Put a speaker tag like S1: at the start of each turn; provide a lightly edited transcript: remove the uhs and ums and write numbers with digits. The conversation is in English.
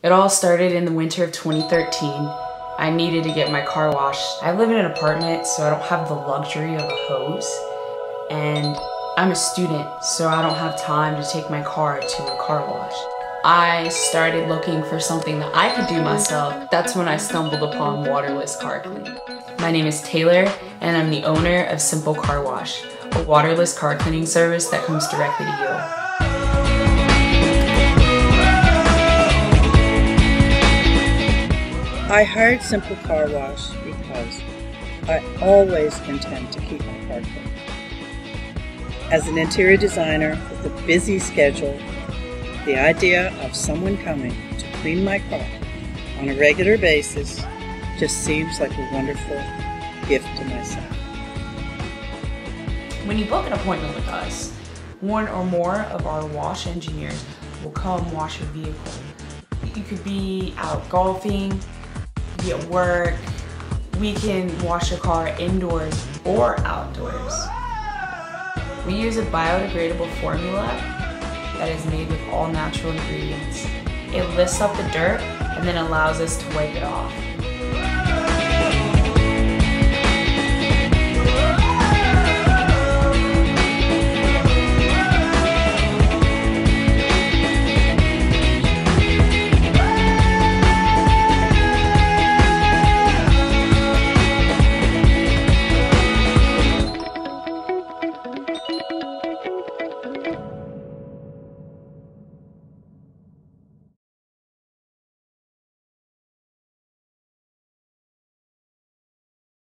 S1: It all started in the winter of 2013. I needed to get my car washed. I live in an apartment, so I don't have the luxury of a hose. And I'm a student, so I don't have time to take my car to a car wash. I started looking for something that I could do myself. That's when I stumbled upon waterless car cleaning. My name is Taylor, and I'm the owner of Simple Car Wash, a waterless car cleaning service that comes directly to you.
S2: I hired Simple Car Wash because I always intend to keep my car clean. As an interior designer with a busy schedule, the idea of someone coming to clean my car on a regular basis just seems like a wonderful gift to myself.
S1: When you book an appointment with us, one or more of our wash engineers will come wash your vehicle. You could be out golfing, be at work. We can wash your car indoors or outdoors. We use a biodegradable formula that is made with all natural ingredients. It lifts up the dirt and then allows us to wipe it off.